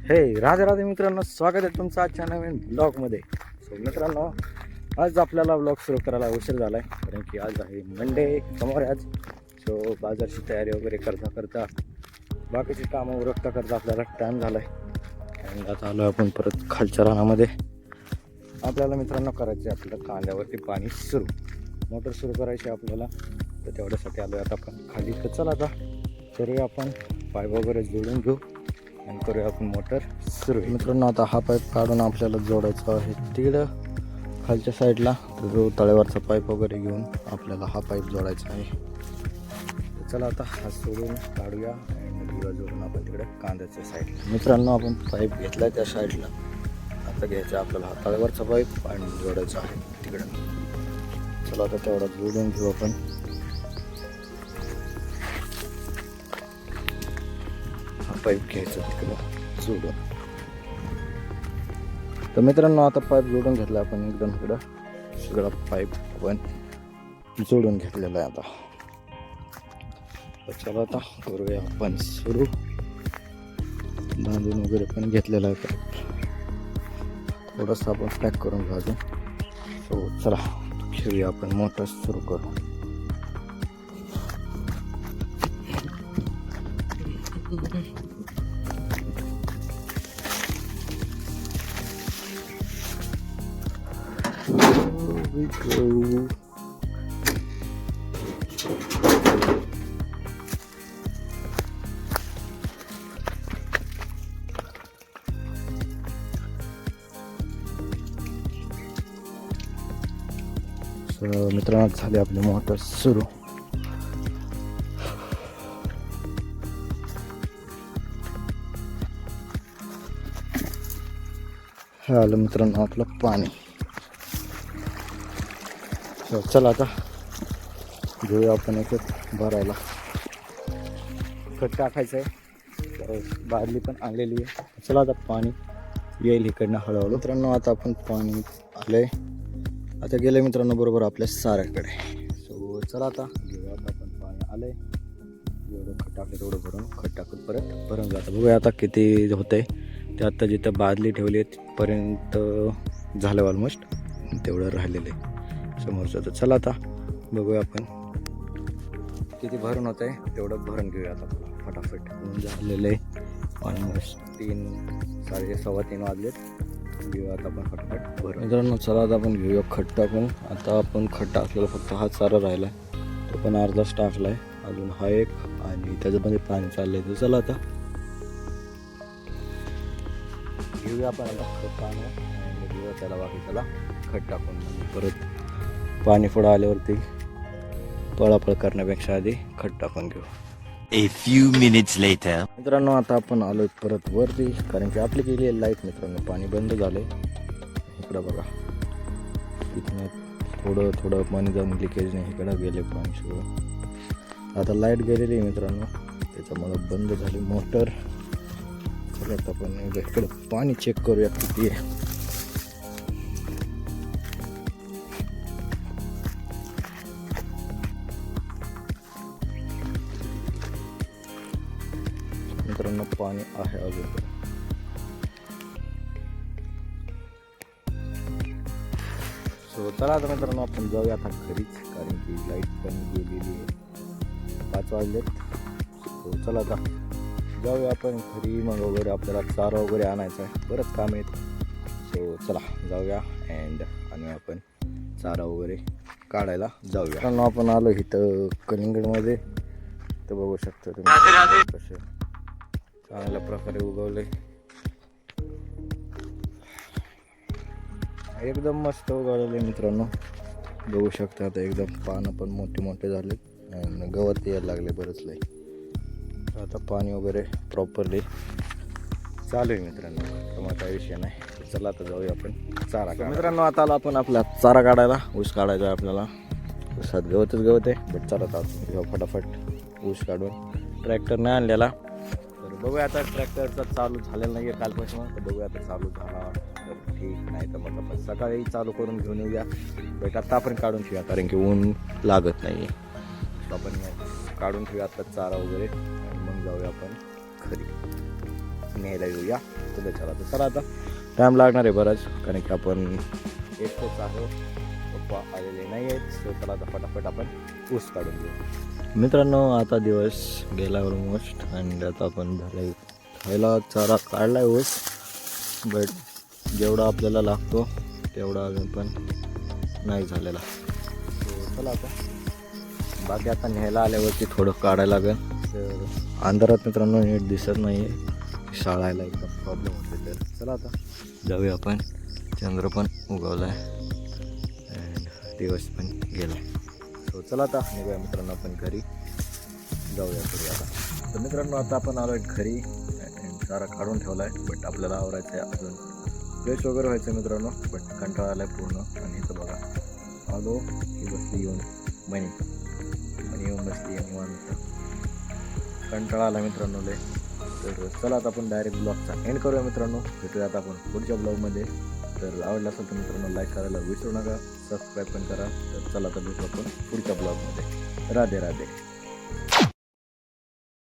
हे राधे राधे मित्रांनो, स्वागत आहे तुमचं आजच्या नवीन ब्लॉगमध्ये. सो मित्रांनो, आज आपल्याला ब्लॉग सुरू करायला उशीर झाला आहे, कारण की आज आहे मंडे, सोमवार आहे आज. सो बाजारची तयारी वगैरे करता करता बाकीची कामं उरकता करता आपल्याला टाईम झाला आहे. आणि आता आलो आपण परत खालच्या रानामध्ये. आपल्याला मित्रांनो करायचे आपल्याला कांद्यावरती पाणी सुरू, मोटर सुरू करायची आपल्याला, तर तेवढ्यासाठी आलो आता आपण खाली. तर चला आता करूया आपण पाईप वगैरे जोडून घेऊ आणि करूया आपण मोटर सुरू. मित्रांनो, आता हा पाईप काढून आपल्याला जोडायचा आहे तिकडं खालच्या साईडला. तर जो तळ्यावरचा पाईप वगैरे घेऊन आपल्याला हा पाईप जोडायचा आहे. तर चला आता हा सोडून काढूया आणि दिवा जोडून आपण तिकडे कांद्याच्या साईडला. मित्रांनो, आपण पाईप घेतला त्या साईडला, आता घ्यायचा आपल्याला हा तळ्यावरचा पाईप आणि जोडायचा आहे तिकडं. चला आता तेवढा जोडून घेऊ आपण. पाईप घ्यायचं तिकडं जोडून. तर मित्रांनो, आता पाईप जोडून घेतला आपण एकदम इकडं. सगळा पाईप आपण जोडून घेतलेला आहे आता. तर चला आता करूया आपण सुरू. बांधून वगैरे पण घेतलेला आहे पाईप, थोडंसं आपण पॅक करून घेऊ अजून. सो चला घेऊया आपण मोटर सुरू करू. We go. मित्रांनो, झाली आपली मोटर सुरू. हे आलं मित्रांनो आपलं पाणी. चला आता घेऊया आपण एक भरायला. खत टाकायचं आहे, बादली पण आणलेली आहे. चला आता पाणी येईल इकडनं हळूहळू. मित्रांनो, आता आपण पाणी आलंय, आता गेलं मित्रांनो बरोबर आपल्या साऱ्याकडे. सो चला आता घेऊया. आता आपण पाणी आलंय, जेवढं खत टाकलं तेवढं भरून, खत टाकून परत भरून जातं. बघूया आता किती होतंय ते. आत्ता जिथं बादली ठेवली आहे तिथपर्यंत झालं ऑलमोस्ट, तेवढं राहिलेलं आहे समोरचं. तर चला आता बघूया आपण किती भरून होत आहे, तेवढं भरून घेऊया आता फटाफट. झालेलं आहे ऑलमोस्ट 3:30 वाजलेत. घेऊया आता आपण फटाफट भरून. मित्रांनो, चला आता आपण घेऊया खत टाकून. आता आपण खत टाकलेला फक्त हा चारा राहिला आहे, तो पण अर्धाच टाकला आहे, अजून हा एक, आणि त्याच्यामध्ये पाणी चाललंय. तर चला आता घेऊया आपण आता खत पाणी आणि घेऊया त्याला बाकीच्याला खत टाकून. म्हणजे परत पाणी पुढं आल्यावरती पळापळ करण्यापेक्षा आधी खत टाकून घेऊ. A few minutes later. मित्रांनो, आता आपण आलो परत वरती, कारण की आपली गेली आहे लाईट. मित्रांनो, पाणी बंद झालं इकडं बघा. इथनं थोडं थोडं पाणी जाऊन लिकेज नाही, इकडं गेले पाणी सगळं. आता लाईट गेलेली आहे मित्रांनो, त्याच्यामुळं बंद झाली मोटर. परत आपण इकडं पाणी चेक करूया किती आहे. मित्रांनो, पाणी आहे अजून. सो चला आता मित्रांनो आपण जाऊया आता घरीच, कारण की लाईट पण गेलेली आहे. 5 वाजलेत. सो चला आता जाऊया आपण घरी. मग वगैरे आपल्याला चारा वगैरे आणायचा आहे, बरंच काम आहेत. सो चला जाऊया अँड आणि आपण चारा वगैरे काढायला जाऊया. मित्रांनो, आपण आलो इथं कलिंगडमध्ये. तर बघू शकता तुम्ही कसे चांगल्या प्रकारे उगवले, एकदम मस्त उगवलेले मित्रांनो. बघू शकता आता एकदम पानं पण मोठे मोठे झाले आणि गवत यायला लागले बरंच लय. आता पाणी वगैरे प्रॉपरली चालू आहे मित्रांनो, त्यामुळे काही विषय नाही. चला आता जाऊया आपण चारा काढायला. मित्रांनो, आता आला आपण आपला चारा काढायला. ऊस काढायचा आहे आपल्याला. ऊसात गवतच गवत आहे, बट चला आता घेऊ फटाफट ऊस काढून. ट्रॅक्टर नाही आणलेला, तर बघूया आता. ट्रॅक्टरचा चालू झालेला नाही आहे कालपासून, तर बघूया आता चालू झाला तर ठीक, नाही तर मग आपण सकाळी चालू करून घेऊन येऊया. बट आता आपण काढून ठेवूया, कारण की ऊन लागत नाही. आपण काढून ठेवूया आता चारा वगैरे, आणि मग जाऊया आपण घरी. न्यायला येऊया. पुढे चला आता टाईम लागणार आहे बराच, कारण की आपण एकटेच आहो, पप्पा आलेले नाही आहेत. सो चला आता फटाफट आपण ऊस काढून घेऊ. मित्रांनो आता दिवस गेला ऑलमोस्ट आणि आता आपण झालं खायला चारा काढला ऊस, बट जेवढा आपल्याला लागतो तेवढा अजून पण नाही झालेला. सो चला आता बाकी आता न्यायला आल्यावरती थोडं काढायला लागेल. तर अंधारात मित्रांनो नीट दिसत नाही आहे, शाळायला एकदम प्रॉब्लेम होते. तर चला आता जाऊया आपण. चंद्र पण उगवला आहे अँड दिवस पण गेला आहे. सो चला आता निघूया मित्रांनो आपण घरी जाऊया पुढे आता. तर मित्रांनो आता आपण आलो आहे घरी अँड चारा काढून ठेवला आहे, बट आपल्याला आवरायचं आहे अजून, फ्रेश वगैरे व्हायचं मित्रांनो. बट कंटाळा आला आहे पूर्ण. आणि इथं बघा आलो ही बसली येऊन मनी येऊन बसली आणि निवांत कंटाळा आला मित्रांनो लय. तर चला आता आपण डायरेक्ट ब्लॉगचा एंड करूया मित्रांनो. भेटूया आता आपण पुढच्या ब्लॉगमध्ये. तर आवडला असेल तर मित्रांनो लाईक करायला विसरू नका, सबस्क्राईब पण करा. तर चला आता भेटू आपण पुढच्या ब्लॉगमध्ये. राधे राधे.